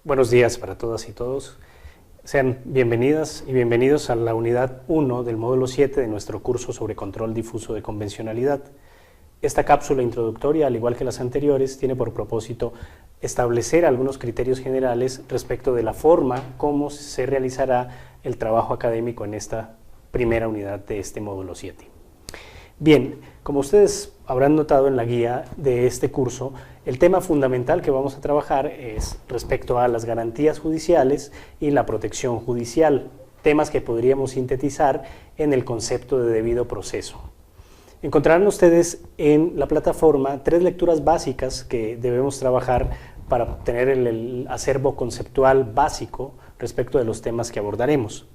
Buenos días para todas y todos. Sean bienvenidas y bienvenidos a la unidad 1 del módulo 7 de nuestro curso sobre control difuso de convencionalidad. Esta cápsula introductoria, al igual que las anteriores, tiene por propósito establecer algunos criterios generales respecto de la forma como se realizará el trabajo académico en esta primera unidad de este módulo 7. Bien, como ustedes habrán notado en la guía de este curso, el tema fundamental que vamos a trabajar es respecto a las garantías judiciales y la protección judicial, temas que podríamos sintetizar en el concepto de debido proceso. Encontrarán ustedes en la plataforma 3 lecturas básicas que debemos trabajar para tener el acervo conceptual básico respecto de los temas que abordaremos.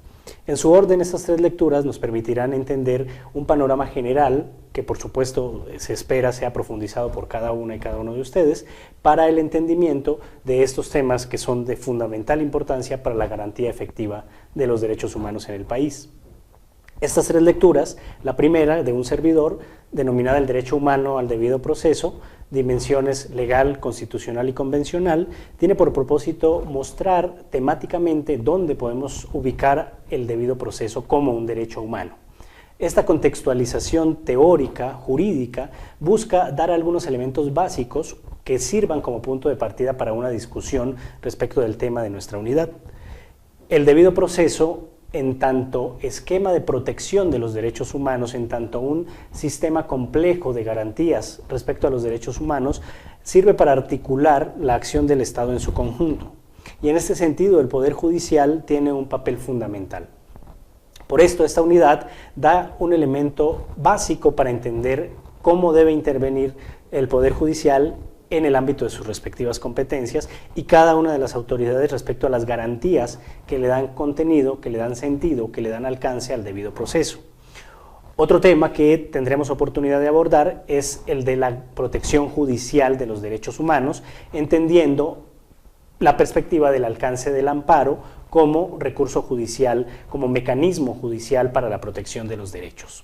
En su orden, estas 3 lecturas nos permitirán entender un panorama general que por supuesto se espera sea profundizado por cada una y cada uno de ustedes para el entendimiento de estos temas que son de fundamental importancia para la garantía efectiva de los derechos humanos en el país. Estas 3 lecturas, la primera de un servidor, denominada el derecho humano al debido proceso, dimensiones legal, constitucional y convencional, tiene por propósito mostrar temáticamente dónde podemos ubicar el debido proceso como un derecho humano. Esta contextualización teórica, jurídica, busca dar algunos elementos básicos que sirvan como punto de partida para una discusión respecto del tema de nuestra unidad. El debido proceso, en tanto esquema de protección de los derechos humanos, en tanto un sistema complejo de garantías respecto a los derechos humanos, sirve para articular la acción del Estado en su conjunto. Y en este sentido, el Poder Judicial tiene un papel fundamental. Por esto, esta unidad da un elemento básico para entender cómo debe intervenir el Poder Judicial en el ámbito de sus respectivas competencias y cada una de las autoridades respecto a las garantías que le dan contenido, que le dan sentido, que le dan alcance al debido proceso. Otro tema que tendremos oportunidad de abordar es el de la protección judicial de los derechos humanos, entendiendo la perspectiva del alcance del amparo como recurso judicial, como mecanismo judicial para la protección de los derechos.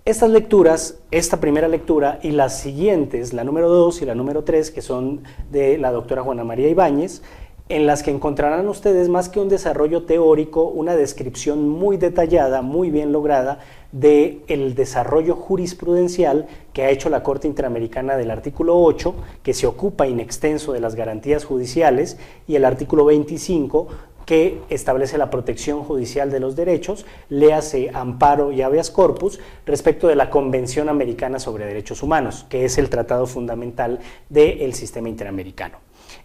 Estas lecturas, esta primera lectura y las siguientes, la número 2 y la número 3, que son de la doctora Juana María Ibáñez, en las que encontrarán ustedes más que un desarrollo teórico, una descripción muy detallada, muy bien lograda del desarrollo jurisprudencial que ha hecho la Corte Interamericana del artículo 8, que se ocupa in extenso de las garantías judiciales, y el artículo 25, que establece la protección judicial de los derechos, léase amparo y habeas corpus, respecto de la Convención Americana sobre Derechos Humanos, que es el tratado fundamental del sistema interamericano.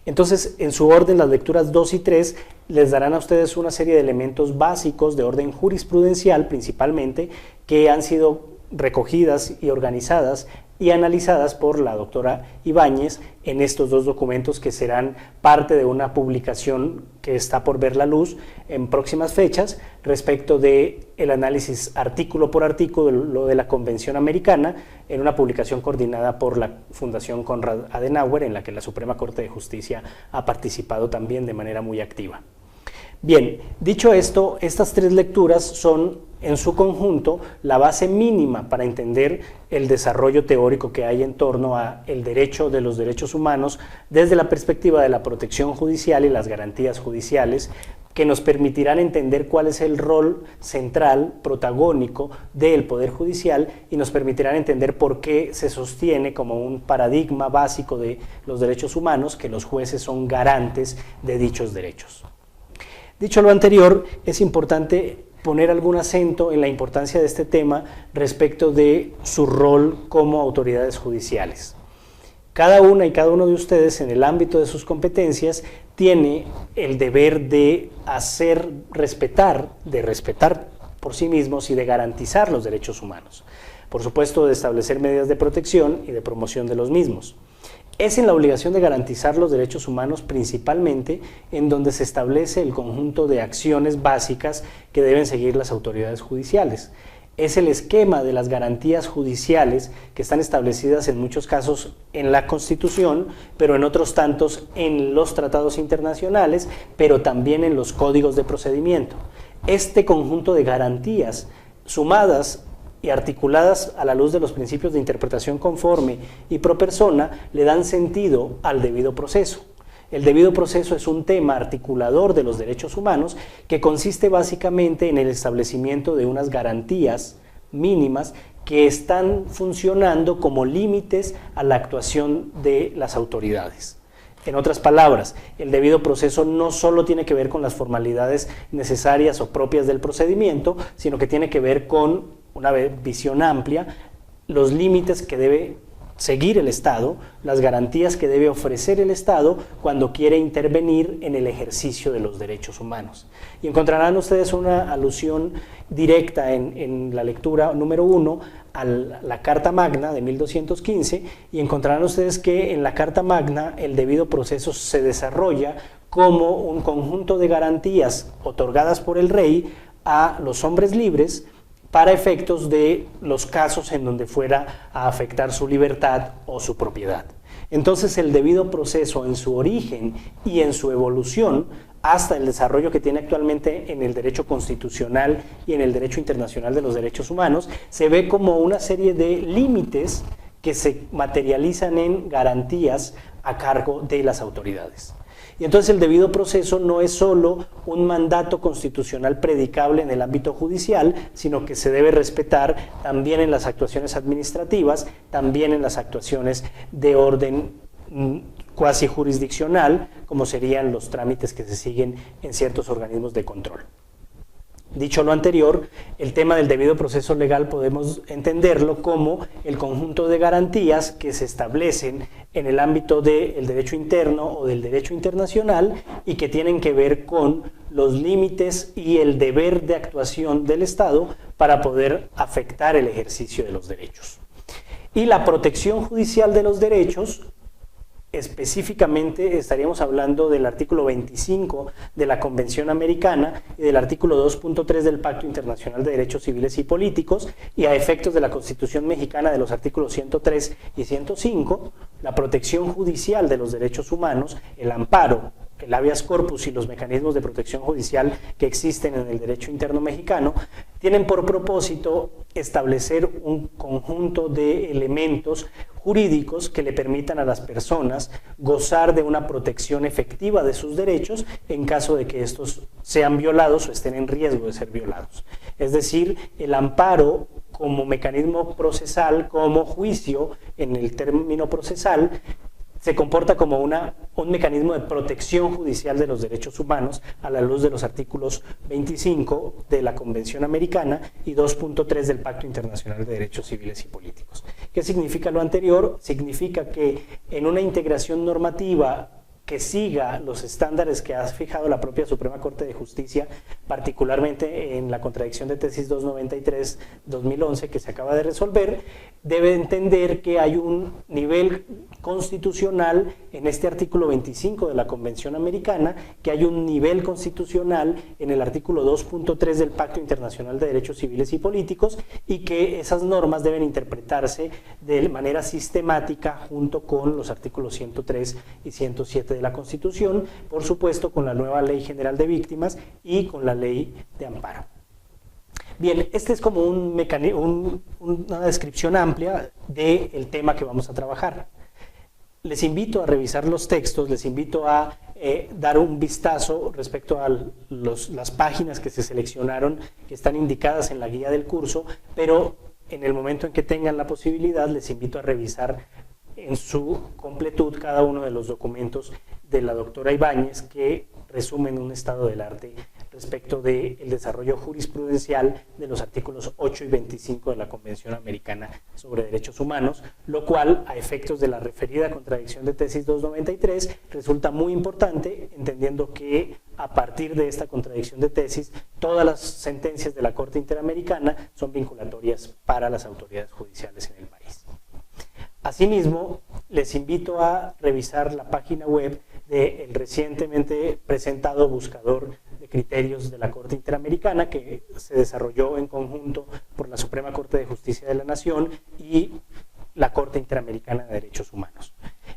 Entonces, en su orden, las lecturas 2 y 3 les darán a ustedes una serie de elementos básicos de orden jurisprudencial, principalmente, que han sido recogidas y organizadas y analizadas por la doctora Ibáñez en estos 2 documentos que serán parte de una publicación que está por ver la luz en próximas fechas respecto del análisis artículo por artículo de la Convención Americana, en una publicación coordinada por la Fundación Konrad Adenauer, en la que la Suprema Corte de Justicia ha participado también de manera muy activa. Bien, dicho esto, estas 3 lecturas son en su conjunto la base mínima para entender el desarrollo teórico que hay en torno a el derecho de los derechos humanos desde la perspectiva de la protección judicial y las garantías judiciales, que nos permitirán entender cuál es el rol central, protagónico del Poder Judicial y nos permitirán entender por qué se sostiene como un paradigma básico de los derechos humanos que los jueces son garantes de dichos derechos. Dicho lo anterior, es importante poner algún acento en la importancia de este tema respecto de su rol como autoridades judiciales. Cada una y cada uno de ustedes, en el ámbito de sus competencias, tiene el deber de hacer respetar, por sí mismos y de garantizar los derechos humanos. Por supuesto, de establecer medidas de protección y de promoción de los mismos. Es en la obligación de garantizar los derechos humanos principalmente en donde se establece el conjunto de acciones básicas que deben seguir las autoridades judiciales. Es el esquema de las garantías judiciales que están establecidas en muchos casos en la Constitución, pero en otros tantos en los tratados internacionales, pero también en los códigos de procedimiento. Este conjunto de garantías sumadas y articuladas a la luz de los principios de interpretación conforme y pro persona le dan sentido al debido proceso. El debido proceso es un tema articulador de los derechos humanos que consiste básicamente en el establecimiento de unas garantías mínimas que están funcionando como límites a la actuación de las autoridades. En otras palabras, el debido proceso no solo tiene que ver con las formalidades necesarias o propias del procedimiento, sino que tiene que ver con una visión amplia, los límites que debe seguir el Estado, las garantías que debe ofrecer el Estado cuando quiere intervenir en el ejercicio de los derechos humanos. Y encontrarán ustedes una alusión directa en la lectura número 1 a la Carta Magna de 1215, y encontrarán ustedes que en la Carta Magna el debido proceso se desarrolla como un conjunto de garantías otorgadas por el rey a los hombres libres para efectos de los casos en donde fuera a afectar su libertad o su propiedad. Entonces el debido proceso en su origen y en su evolución hasta el desarrollo que tiene actualmente en el derecho constitucional y en el derecho internacional de los derechos humanos, se ve como una serie de límites que se materializan en garantías a cargo de las autoridades. Y entonces el debido proceso no es solo un mandato constitucional predicable en el ámbito judicial, sino que se debe respetar también en las actuaciones administrativas, también en las actuaciones de orden cuasi jurisdiccional, como serían los trámites que se siguen en ciertos organismos de control. Dicho lo anterior, el tema del debido proceso legal podemos entenderlo como el conjunto de garantías que se establecen en el ámbito del derecho interno o del derecho internacional y que tienen que ver con los límites y el deber de actuación del Estado para poder afectar el ejercicio de los derechos. Y la protección judicial de los derechos, específicamente estaríamos hablando del artículo 25 de la Convención Americana y del artículo 2.3 del Pacto Internacional de Derechos Civiles y Políticos, y a efectos de la Constitución Mexicana de los artículos 103 y 105, la protección judicial de los derechos humanos, el amparo, el habeas corpus y los mecanismos de protección judicial que existen en el derecho interno mexicano, tienen por propósito establecer un conjunto de elementos jurídicos que le permitan a las personas gozar de una protección efectiva de sus derechos en caso de que estos sean violados o estén en riesgo de ser violados. Es decir, el amparo como mecanismo procesal, como juicio en el término procesal, se comporta como un mecanismo de protección judicial de los derechos humanos a la luz de los artículos 25 de la Convención Americana y 2.3 del Pacto Internacional de Derechos Civiles y Políticos. ¿Qué significa lo anterior? Significa que en una integración normativa que siga los estándares que ha fijado la propia Suprema Corte de Justicia, particularmente en la contradicción de tesis 293-2011 que se acaba de resolver, debe entender que hay un nivel constitucional en este artículo 25 de la Convención Americana, que hay un nivel constitucional en el artículo 2.3 del Pacto Internacional de Derechos Civiles y Políticos, y que esas normas deben interpretarse de manera sistemática junto con los artículos 103 y 107 de la Constitución, por supuesto con la nueva Ley General de Víctimas y con la Ley de Amparo. Bien, este es como una descripción amplia del tema que vamos a trabajar. Les invito a revisar los textos, les invito a dar un vistazo respecto a las páginas que se seleccionaron, que están indicadas en la guía del curso, pero en el momento en que tengan la posibilidad, les invito a revisar en su completud cada uno de los documentos de la doctora Ibáñez que resumen un estado del arte respecto del desarrollo jurisprudencial de los artículos 8 y 25 de la Convención Americana sobre Derechos Humanos, lo cual, a efectos de la referida contradicción de tesis 293, resulta muy importante, entendiendo que a partir de esta contradicción de tesis, todas las sentencias de la Corte Interamericana son vinculatorias para las autoridades judiciales en el país. Asimismo, les invito a revisar la página web del recientemente presentado buscador de criterios de la Corte Interamericana, que se desarrolló en conjunto por la Suprema Corte de Justicia de la Nación y la Corte Interamericana de Derechos Humanos.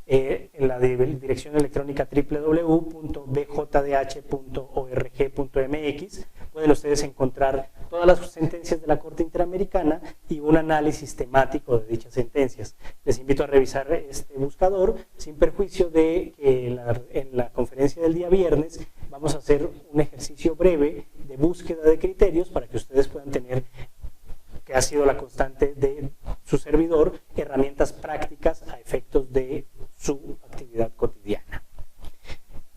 en la dirección electrónica www.bjdh.org.mx. Pueden ustedes encontrar todas las sentencias de la Corte Interamericana y un análisis temático de dichas sentencias. Les invito a revisar este buscador, sin perjuicio de que en la conferencia del día viernes vamos a hacer un ejercicio breve de búsqueda de criterios para que ustedes puedan tener, que ha sido la constante de su servidor, herramientas prácticas a efectos de su actividad cotidiana.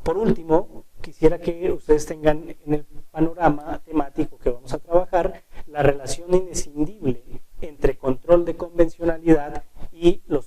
Por último, quisiera que ustedes tengan en el panorama temático que vamos a trabajar la relación inescindible entre control de convencionalidad y los